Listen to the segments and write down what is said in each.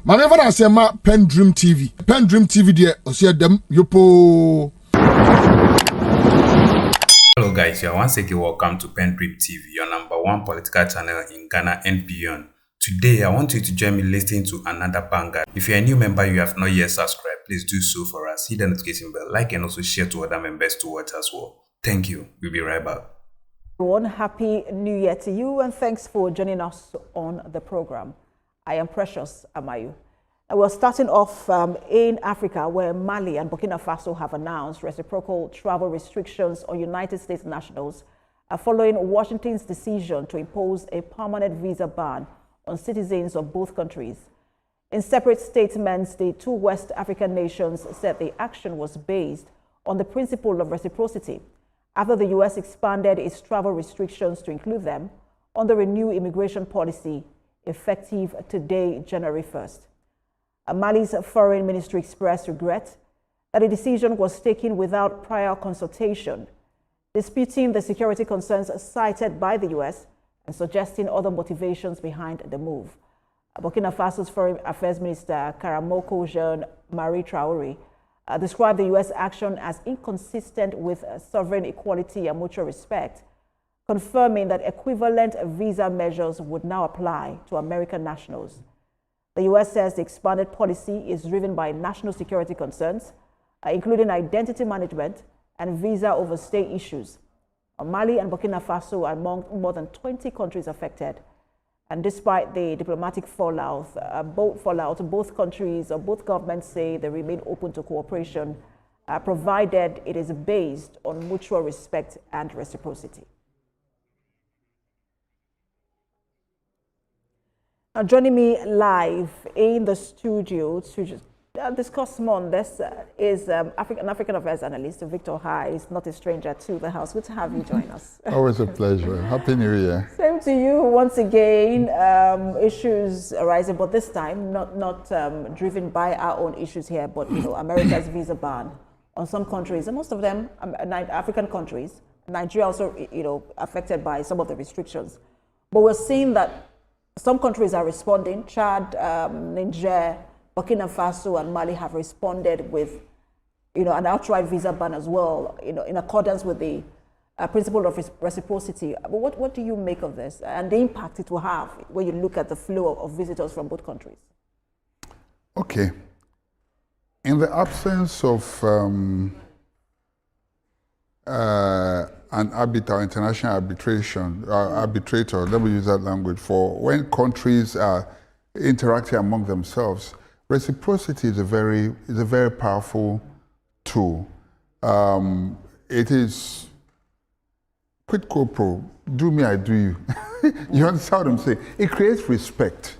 Manever I say ma PENDREAM TV. PENDREAM TV there, osia dem yopo. Hello guys, you are once again welcome to PENDREAM TV, your #1 political channel in Ghana and beyond. Today, I want you to join me listening to another banger. If you're a new member, you have not yet subscribed, please do so for us. Hit the notification bell, like and also share to other members to watch as well. Thank you. We'll be right back. One happy new year to you, and thanks for joining us on the program. I am Precious Amayu. We're starting off in Africa, where Mali and Burkina Faso have announced reciprocal travel restrictions on United States nationals following Washington's decision to impose a permanent visa ban on citizens of both countries. In separate statements, the two West African nations said the action was based on the principle of reciprocity after the U.S. expanded its travel restrictions to include them under a new immigration policy effective today, January 1st. Mali's foreign ministry expressed regret that the decision was taken without prior consultation, disputing the security concerns cited by the U.S. and suggesting other motivations behind the move. Burkina Faso's Foreign Affairs Minister Karamoko Jean-Marie Traoré described the U.S. action as inconsistent with sovereign equality and mutual respect, confirming that equivalent visa measures would now apply to American nationals. The U.S. says the expanded policy is driven by national security concerns, including identity management and visa overstay issues. Mali and Burkina Faso are among more than 20 countries affected. And despite the diplomatic fallout, both countries or both governments say they remain open to cooperation, provided it is based on mutual respect and reciprocity. Now, joining me live in the studio to discuss more on this is an African Affairs analyst, Victor High. He's not a stranger to the house. Good to have you join us. Always a pleasure. Happy New Year. Same to you. Once again, issues arising, but this time not driven by our own issues here, but America's visa ban on some countries, and most of them African countries. Nigeria also affected by some of the restrictions. But we're seeing that some countries are responding. Chad, Niger, Burkina Faso and Mali have responded with, an outright visa ban as well, in accordance with the principle of reciprocity. But what do you make of this and the impact it will have when you look at the flow of visitors from both countries? Okay. In the absence of an arbiter, international arbitrator, let me use that language, for when countries are interacting among themselves, reciprocity is a very powerful tool. It is quid pro quo, do me, I do you. You understand what I'm saying? It creates respect.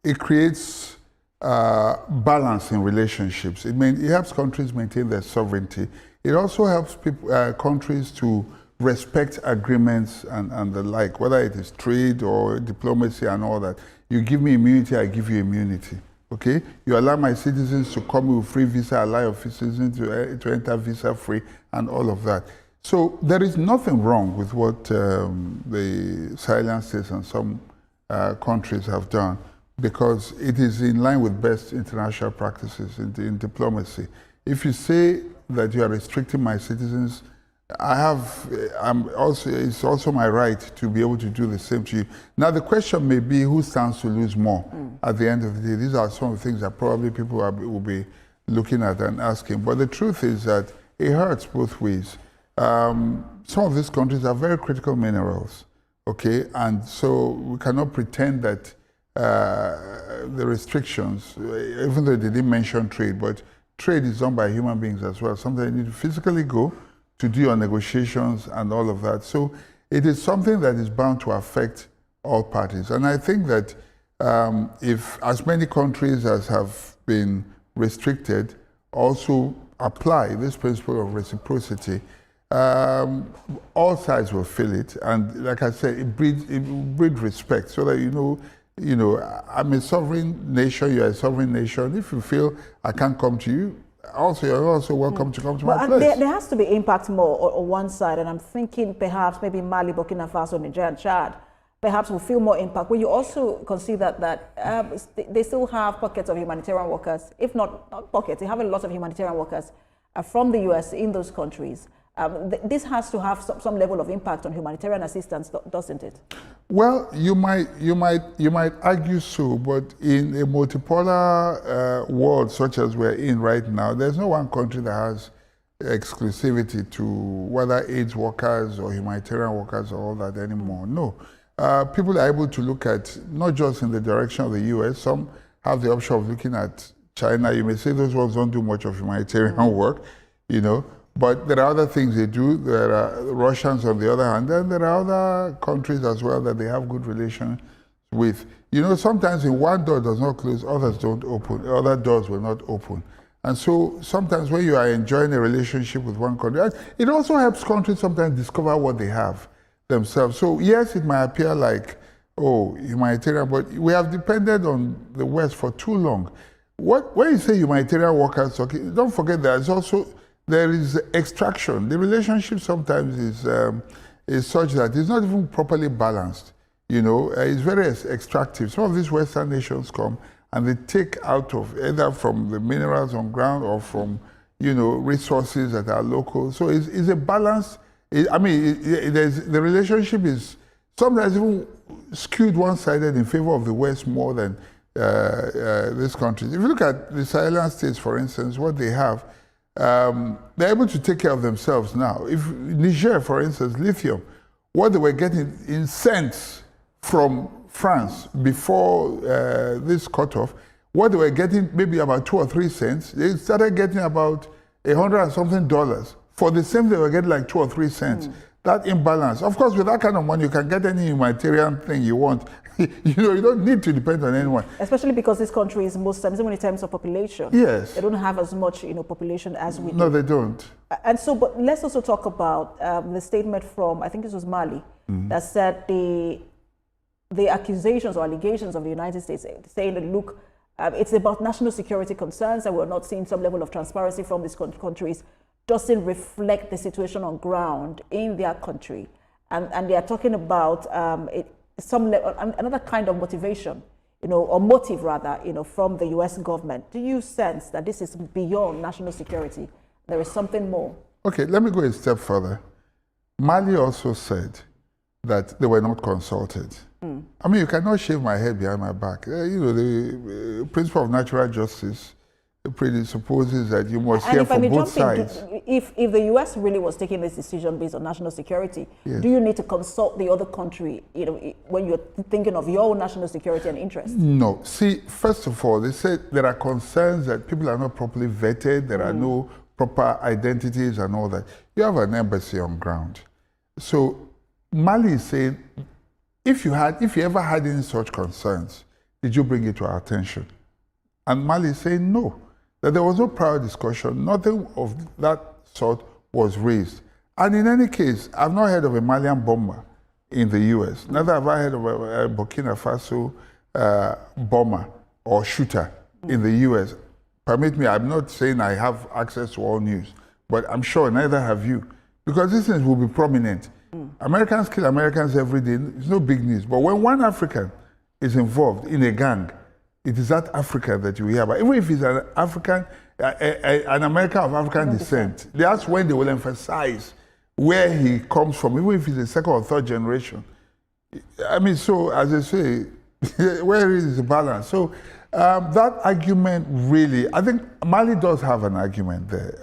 It creates balance in relationships. It helps countries maintain their sovereignty. It also helps countries to respect agreements and the like, whether it is trade or diplomacy and all that. You give me immunity, I give you immunity. Okay? You allow my citizens to come with free visa, allow your citizens to enter visa free and all of that. So there is nothing wrong with what the Sahelian states and some countries have done, because it is in line with best international practices in diplomacy. If you say that you are restricting my citizens, it's also my right to be able to do the same to you. Now the question may be who stands to lose more at the end of the day. These are some of the things that probably people will be looking at and asking. But the truth is that it hurts both ways. Some of these countries are very critical minerals, okay? And so we cannot pretend that the restrictions, even though they didn't mention trade, but trade is done by human beings as well. Sometimes you need to physically go to do your negotiations and all of that. So it is something that is bound to affect all parties. And I think that if as many countries as have been restricted also apply this principle of reciprocity, all sides will feel it. And like I said, it breeds respect, so that I'm a sovereign nation, you're a sovereign nation. If you feel I can't come to you, you're also welcome to come to my place. There has to be impact more on one side, and I'm thinking perhaps maybe Mali, Burkina Faso, Niger, and Chad. perhaps will feel more impact. Will you also consider that they still have pockets of humanitarian workers, if not pockets, they have a lot of humanitarian workers from the US in those countries. This has to have some level of impact on humanitarian assistance, doesn't it? Well, you might argue so, but in a multipolar world such as we're in right now, there's no one country that has exclusivity to whether AIDS workers or humanitarian workers or all that anymore. No. People are able to look at, not just in the direction of the US, some have the option of looking at China. You may say those ones don't do much of humanitarian work, you know, but there are other things they do. There are Russians on the other hand, and there are other countries as well that they have good relations with. You know, sometimes if one door does not close, others don't open, other doors will not open. And so sometimes when you are enjoying a relationship with one country, it also helps countries sometimes discover what they have themselves. So yes, it might appear like, oh, humanitarian, but we have depended on the West for too long. When you say humanitarian workers, okay, don't forget that there is extraction. The relationship sometimes is such that it's not even properly balanced. You know, it's very extractive. Some of these Western nations come and they take out of either from the minerals on ground or from, you know, resources that are local. So it's a balance. The relationship is sometimes even skewed one-sided in favor of the West more than these countries. If you look at the Sahelian states, for instance, what they have, they're able to take care of themselves now. If Niger, for instance, lithium, what they were getting in cents from France before this cutoff, what they were getting maybe about 2 or 3 cents, they started getting about $100 and something. For the same, they were getting like 2 or 3 cents. That imbalance. Of course, with that kind of money, you can get any humanitarian thing you want. You know, you don't need to depend on anyone. Especially because this country is most times, even in terms of population. Yes. They don't have as much, you know, population as we do. No, they don't. And so, but let's also talk about the statement from, I think this was Mali, that said the accusations or allegations of the United States saying that, look, it's about national security concerns and we're not seeing some level of transparency from these countries doesn't reflect the situation on ground in their country. And they are talking about another kind of motivation, you know, or motive rather, you know, from the US government. Do you sense that this is beyond national security? There is something more? Okay, let me go a step further. Mali also said that they were not consulted. I mean, you cannot shave my head behind my back. You know, the principle of natural justice presupposes that you must hear from both sides. If the US really was taking this decision based on national security, yes, do you need to consult the other country, you know, when you're thinking of your own national security and interest? No. See, first of all, they said there are concerns that people are not properly vetted, there are no proper identities and all that. You have an embassy on ground. So Mali is saying, if you ever had any such concerns, did you bring it to our attention? And Mali is saying no, that there was no prior discussion, nothing of that sort was raised. And in any case, I've not heard of a Malian bomber in the US, neither have I heard of a Burkina Faso bomber or shooter in the US. Permit me, I'm not saying I have access to all news, but I'm sure neither have you, because these things will be prominent. Americans kill Americans every day, it's no big news. But when one African is involved in a gang, it is that Africa that you hear about. Even if he's an African, an American of African descent, that's when they will emphasize where he comes from, even if he's a second or third generation. I mean, so as I say, where is the balance? So that argument really, I think Mali does have an argument there,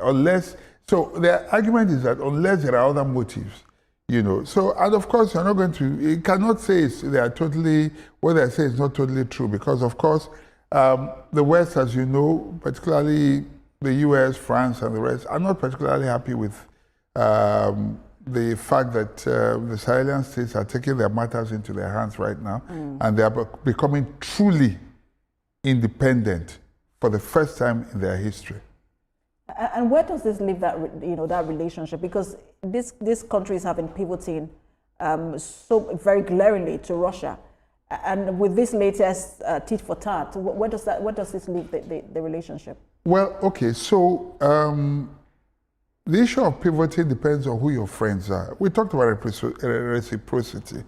so the argument is that unless there are other motives, you know, so, and of course, you're not going to, you cannot say they are totally, what they say is not totally true, because of course, the West, as you know, particularly the US, France, and the rest, are not particularly happy with the fact that the Sahelian states are taking their matters into their hands right now, and they are becoming truly independent for the first time in their history. And where does this leave that, you know, that relationship? Because these countries have been pivoting so very glaringly to Russia, and with this latest tit for tat, where does this leave the relationship? Well, okay, so the issue of pivoting depends on who your friends are. We talked about reciprocity.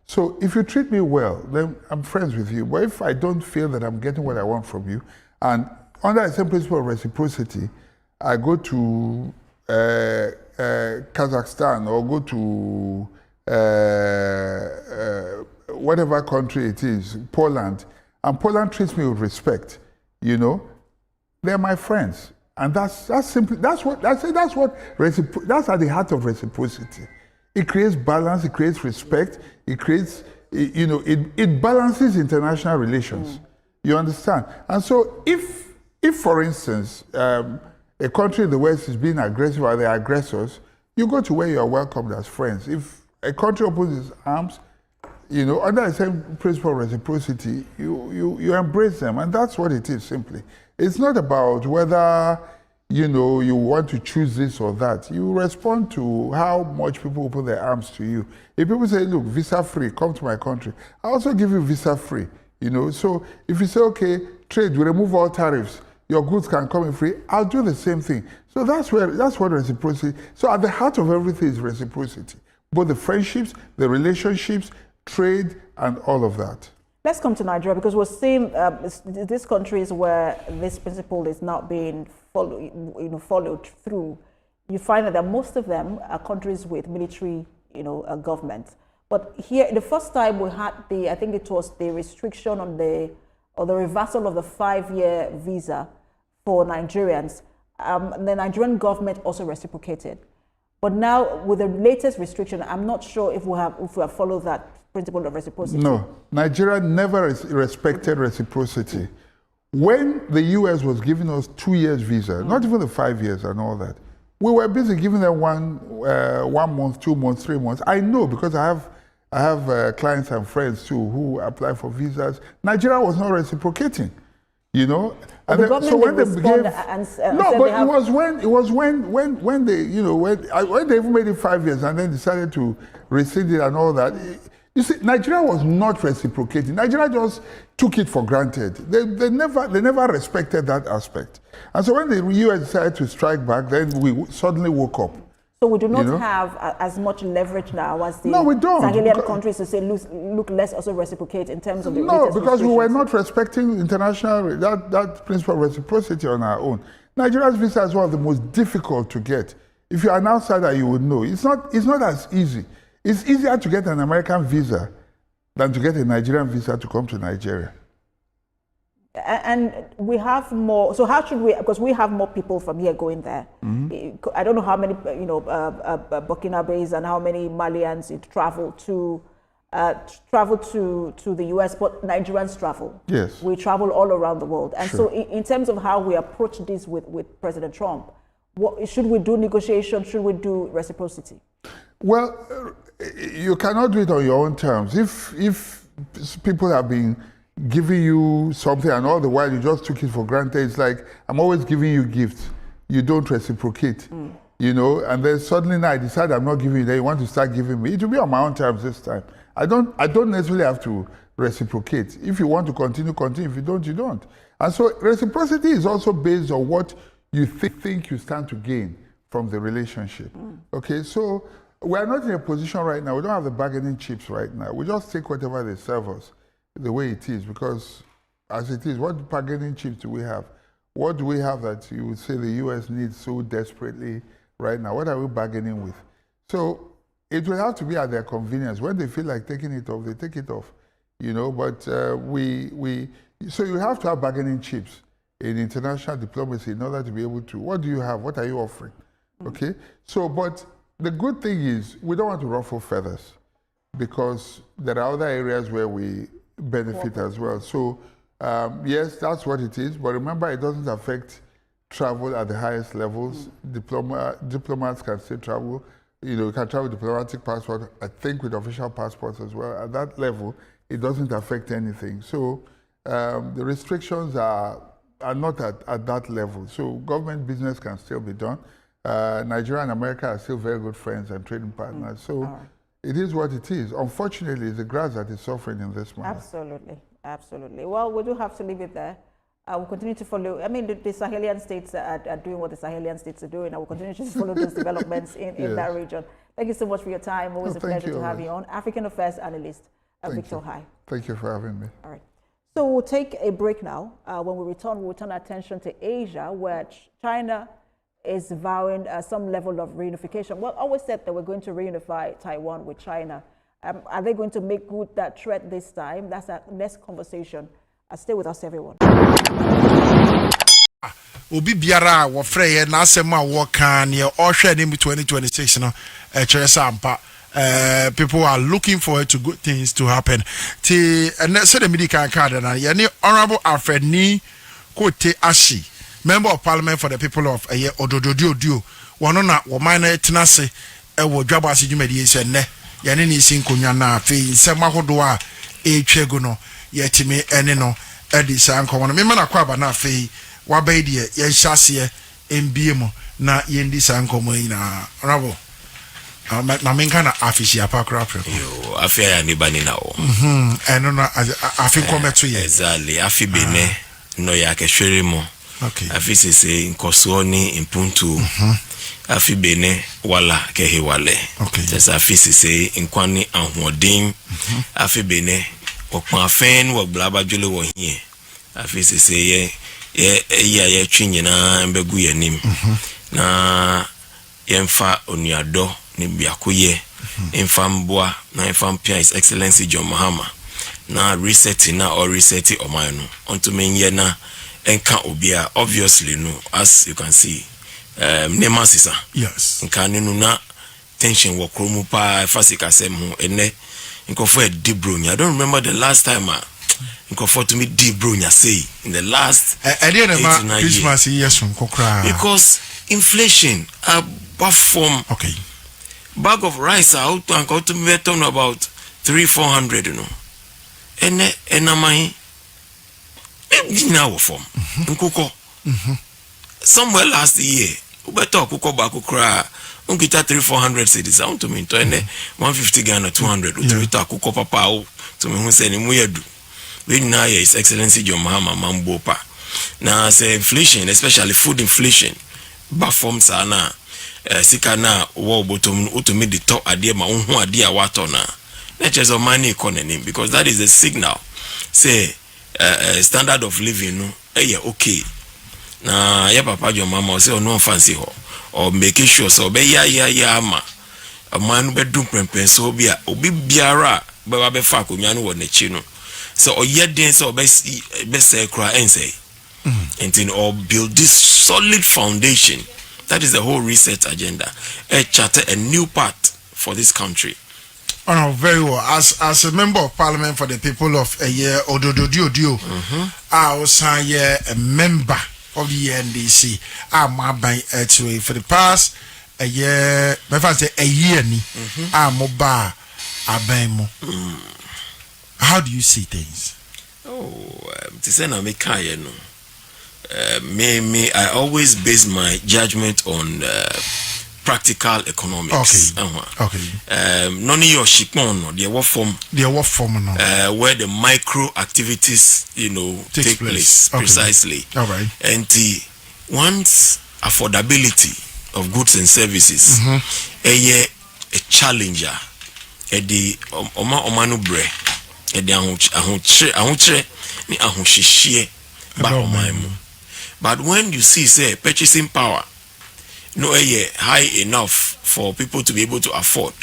So if you treat me well, then I'm friends with you. But if I don't feel that I'm getting what I want from you, and under the same principle of reciprocity, I go to Kazakhstan or go to whatever country it is, Poland, and Poland treats me with respect, you know, they're my friends. And that's simply, that's at the heart of reciprocity. It creates balance, it creates respect, it creates, you know, it balances international relations. You understand? And so if for instance, a country in the West is being aggressive or they're aggressors, you go to where you are welcomed as friends. If a country opens its arms, you know, under the same principle of reciprocity, you embrace them, and that's what it is simply. It's not about whether, you know, you want to choose this or that. You respond to how much people open their arms to you. If people say, look, visa free, come to my country, I also give you visa free, you know. So if you say, okay, trade, we remove all tariffs, your goods can come in free, I'll do the same thing. So that's what reciprocity, so at the heart of everything is reciprocity. Both the friendships, the relationships, trade, and all of that. Let's come to Nigeria, because we're seeing these countries where this principle is not being followed through. You find that most of them are countries with military, governments. But here, the first time we had I think it was the restriction on the reversal of the 5-year visa for Nigerians. The Nigerian government also reciprocated. But now, with the latest restriction, I'm not sure if we have followed that principle of reciprocity. No, Nigeria never respected reciprocity. When the US was giving us 2 years visa, not even the 5 years and all that, we were busy giving them 1 month, 2 months, 3 months. I know because I have clients and friends too who apply for visas. Nigeria was not reciprocating, you know. And the government when they when they even made it 5 years and then decided to rescind it and all that. You see, Nigeria was not reciprocating. Nigeria just took it for granted. They never respected that aspect. And so when the US decided to strike back, then we suddenly woke up. So we do not have as much leverage now as the Sahelian countries to say, look, let's also reciprocate in terms of the No, because we were not respecting international, that principle of reciprocity on our own. Nigeria's visa is one of the most difficult to get. If you're an outsider, you would know. It's not as easy. It's easier to get an American visa than to get a Nigerian visa to come to Nigeria. And we have more, so how should we, because we have more people from here going there. I don't know how many, Burkinabes and how many Malians travel to the US, but Nigerians travel. Yes. We travel all around the world. And Sure. so in terms of how we approach this with President Trump, should we do negotiation? Should we do reciprocity? Well, you cannot do it on your own terms. If people have been giving you something and all the while you just took it for granted, it's like, I'm always giving you gifts. You don't reciprocate, you know, and then suddenly now I decide I'm not giving you, then you want to start giving me. It will be on my own terms this time. I don't necessarily have to reciprocate. If you want to continue, continue. If you don't, you don't. And so reciprocity is also based on what you think you stand to gain from the relationship. Okay, so we're not in a position right now, we don't have the bargaining chips right now. We just take whatever they serve us the way it is, because as it is, what bargaining chips do we have? What do we have that you would say the US needs so desperately right now? What are we bargaining with? So it will have to be at their convenience. When they feel like taking it off, they take it off, you know, but so you have to have bargaining chips in international diplomacy in order to be able to, what do you have? What are you offering? Okay, so, but the good thing is we don't want to ruffle feathers because there are other areas where we benefit as well. So yes, that's what it is. But remember, it doesn't affect travel at the highest levels. Diplomats can still travel. You can travel with diplomatic passport, I think with official passports as well. At that level, it doesn't affect anything. So the restrictions are not at that level. So government business can still be done. Nigeria and America are still very good friends and trading partners. So it is what it is. Unfortunately, it's the grass that is suffering in this manner. Absolutely, absolutely. Well, we do have to leave it there. We'll continue to follow. I mean, the Sahelian states are doing what the Sahelian states are doing, and we'll continue to follow those developments in that region. Thank you so much for your time. Always a pleasure to have you on. African Affairs Analyst Victor, hi. Thank you for having me. All right. So we'll take a break now. When we return, we'll turn attention to Asia, where China is vowing some level of reunification. Well, always said that we're going to reunify Taiwan with China. Are they going to make good that threat this time? That's our next conversation. Stay with us, everyone. Obi biara wo frey na asem a wo kan ne o hwe ne 2026 no sampa people are looking forward to good things to happen. Ti say the medical card na ye ne Honorable Alfred ni kote Ashie, member of parliament for the people of Odododio wono na wo man na tenase e wo dwabase dwumadi se ne ye ne ni sinkonwa na afi nsem ahodo a etwegu no ye timi ene no edi sankomo no me na kwa ba na afi wabɛdi ye hyase mbiem na yendi sankomo ina rabo na menka na afisi apakra preko yo afia ni bani na o eno na afi kometo ye exactly afi bene no ya kehwere mo okay afisi se nkoso ni impuntu afi bene wala kehe wale okay just afisi se nkwani ahoden afi bene okwan afen wo blaba dwele wo hie afisi se ye ye twinyina mbegu yanim na yemfa onuado ne biakoye emfa mboa na emfa mpia His Excellency John Mahama na reset na or reset oman no onto menye na enka obia obviously no as you can see nema sisa yes nka nenu na tension wo kromu pa fasika sem ho ene nkofo e dibronya. I don't remember the last time to me deep bro say in the last Christmas years because inflation from okay bag of rice out and go to me talking about 300-400 you know and my now from nkoko somewhere last year better kuko baku kra unkita 300-400 cedis out to me to 150 Ghana 200 to kuko papa to me who say ni muyedu we now His Excellency John Mahama Mambopa. Now say inflation, especially food inflation, bafom sana sika na wo bottom ultimate the top idea ma unhu idea wato na. Natures of money economy because that is a signal. Say standard of living no okay. Na ya papa John Mahama say no fancy ho or making sure so be ya ama. A man be dum prempen so bia obi biara be fa ko nwa no wo na chi no. So oyeden so best cry and say and or build this solid foundation. That is the whole reset agenda. A charter, a new path for this country. Oh no, very well. As a member of parliament for the people of Odododio, I was a member of the NDC. I'm by for the past a year. My father say a year ni. I'm mobile. How do you see things? To say na me kaya no. I always base my judgment on practical economics. Okay. None of your shipment no, they work from no. Where the micro activities, take place okay. Precisely. All right. And once affordability of goods and services, a challenger, the omanu bre. But when you see say purchasing power no high enough for people to be able to afford,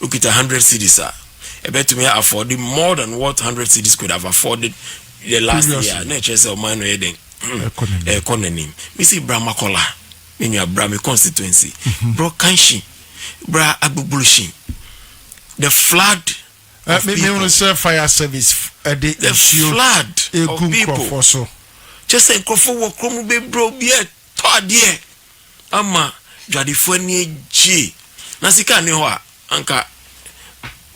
look at 100 cedis I bet to me affording more than what 100 cedis could have afforded the last year. Nature say man economy me see Brahmakola in your Brahmi constituency bro Kanshi bra Agbubulushi the flood me say fire service the flood of people just say crofo wo kromu be bro be to ade ama dwadefo ni eji na sika ni ho anka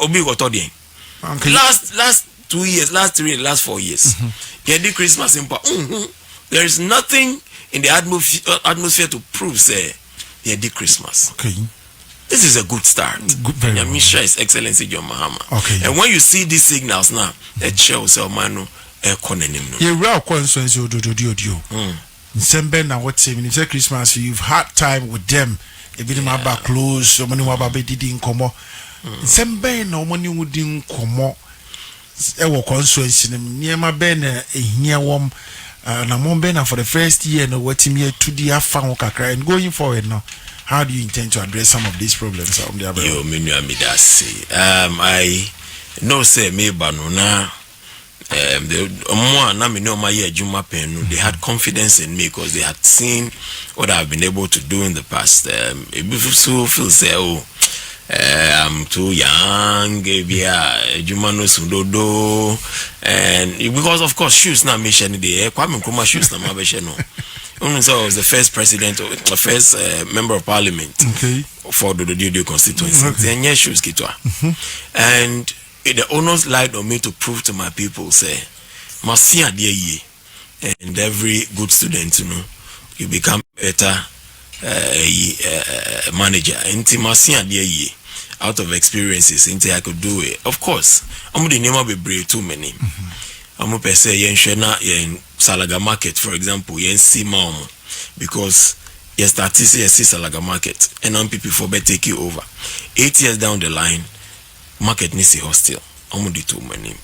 obi go to de last 2 years last 3 years last 4 years get the Christmas in there is nothing in the atmosphere to prove say yeah the Christmas. Okay. This is a good start. Very well. His Excellency John Mahama. Okay. And when you see these signals now, it shows manu economy. Yeah, real constituency odododio. December now what say when you say Christmas you've had time with them. If you about close, so many about be didn't come. December no money wouldn't come. ewo constituency nim niema ben ehia wom na mo ben for the first year no watimi to di afa ho kakra and going forward now how do you intend to address some of these problems on the other? Yo menu amidasi I know say me banu na the more na me know my year juma pen they had confidence in me because they had seen what I've been able to do in the past. So feel say I'm too young, juma no sundodo, and because of course shoes na me shani de kwame kuma shoes na ma be no. Only so I was the first president or the first member of parliament for the Dodo constituency. And yes, shoes kitwa. And the owners lied on me to prove to my people, say, Masia dear ye, and every good student, you know, you become better manager. And Masia dear ye, out of experiences, until I could do it. Of course, I'm the name of a brave too many. I'm going to say yen shena yen Salaga market, for example, yen see mom because yes that is yes Salaga market and people for better take you over. 8 years down the line, market nisi hostile. I'm going to do many.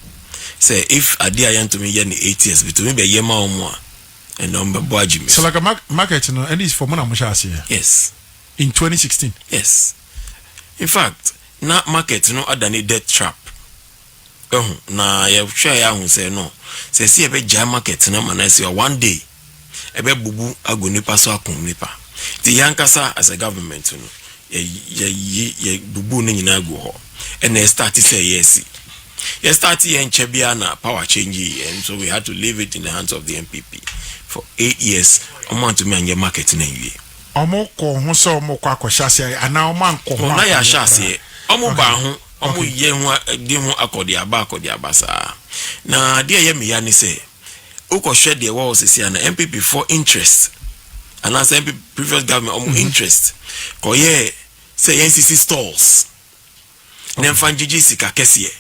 Say if I did to me yen 8 years between me yema omwa and number boaji. Salaga market no and is for mona mushasi. Yes. In 2016. Yes. In fact, na market no adani death trap. Na ya share ya hu say no say see ebe jam market na man say one day ebe bubu agonipa so akon nipa the yankasa as a government no ye bubu no nyina go ho and they start say yes you start here in Chebia na power change and so we had to leave it in the hands of the MPP for 8 years omo to me anye market na wie omo ko ho so omo kwa akoshase ana omo anko ho na ya shase omo ba ho omo ye ho di ho akodi aba sa na dia ye me ya ni say uko share the walls say na MPP for interest and as MPP previous government omo interest ko ye say NCC stalls nem fanjiji sika kese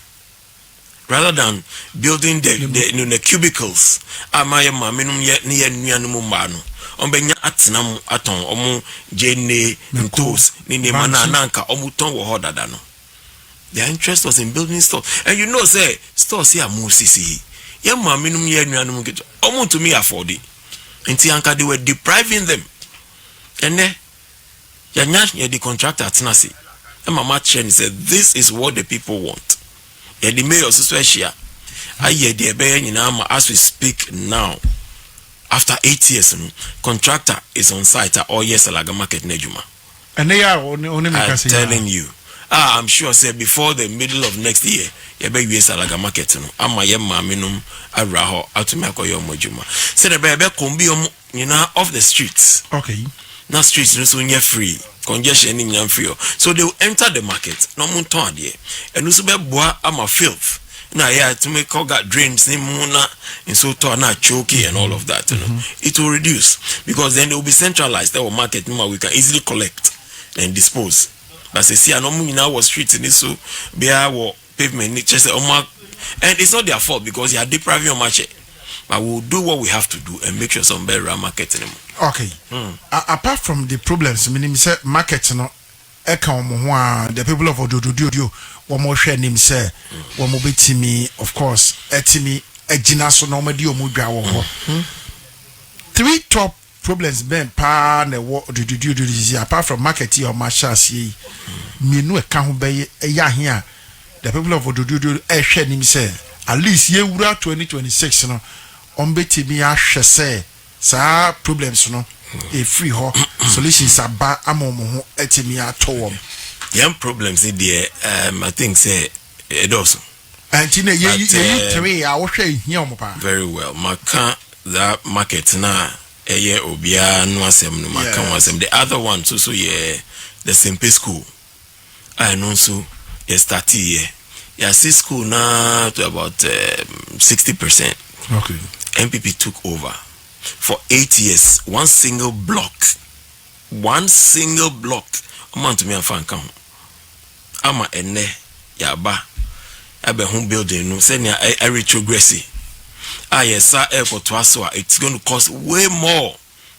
rather than building the cubicles amaye ma menum ye ne ye nuanum ma no ombenya atenam aton omo jene ntos ni ne mana nanka omo ton wo hodada no. Their interest was in building stores. And you know, say, stores here are more CC. Yeah, minimum year, almost to me afford it. And Tianka, they were depriving them. And then, you're the contractor at Nasi. And Mama Chen said, this is what the people want. Yeah, the mayor of Suecia. I hear the Aben in Ama as we speak now. After 8 years, contractor is on site at all years Alaga Market Nejuma. And they are only I'm telling you. I'm sure say before the middle of next year, you be use Alaga market no. Ama ye ma minum araho atumi akoyo mojuma. Say the be kombi off the streets. Okay. Now streets no so nye free. Congestion in nyam free. So they will enter the market. No mun ton there. And no so be boa ama filth. Na yeah to make all got drains ni muna and so to na choky and all of that, you know. It will reduce because then they will be centralized. That will market we can easily collect and dispose. But say see anomu in our streets in this so be our pavement just and it's not their fault because you are depriving your market. But we'll do what we have to do and make sure some better market anymore. Okay. Apart from the problems, meaning say market no the people of Odododio one more share name say one more betimi of course etimi ejina so no medi omudwa wo. 3 top problems ben pa na wo Odododio apart from market or machasi menu e kan ho be ya here the people of Odododio share name say at least ye wura 2026 no on betimi ahwe say sa problems no a free ho solutions aba amomo ho etimi atowom young problems there I think say it also and you three I will share here pa very well maka that market na eye obia no asem no maka wasem the other one so yeah the simple school I know so you start here yeah see school now to about 60%. Okay. MPP took over for 8 years, one single block. I'm to me a fan count. Ama ene yaba. Abe home building no send ya a retrogressy. Yes, sir, airport to us, it's going to cost way more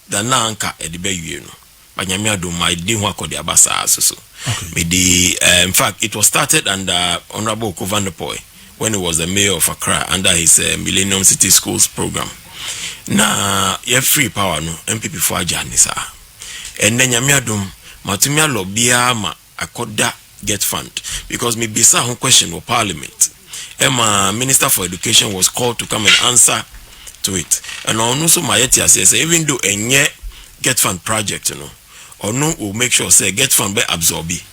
than Nanka at the bay, you know. But Yamia do my dinwa ko the abasa so. Okay. In fact, it was started under Honorable Kovandepoy when he was the mayor of Accra under his Millennium City Schools program. Na ye free power no MPP for Agen sa. And then nyamiadum matumia lobia ma akoda get fund because me bisa ho question for parliament. Emma Minister for Education was called to come and answer to it. And also my say even though enye get fund project no will make sure say get fund be absorbi.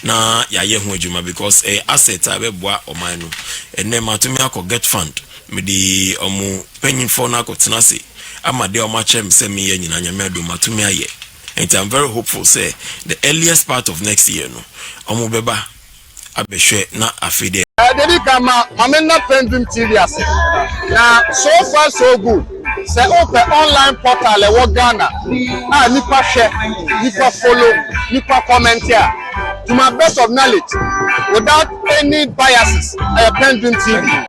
Na ya ye ho adwuma because asset abeboa oman no. And then matumia ko get fund me di omu penyin for na ko tenase ama de omu chem se me ye nyina nyame do matumia ye. And I'm very hopeful say the earliest part of next year no omu beba abehwe na afide Dedi kama mamena PENDREAM TV ase. Na so far so good. Say open online portal e wo Ghana. Nipa share, nipa follow, nipa comment here. To my best of knowledge, without any biases, PENDREAM TV.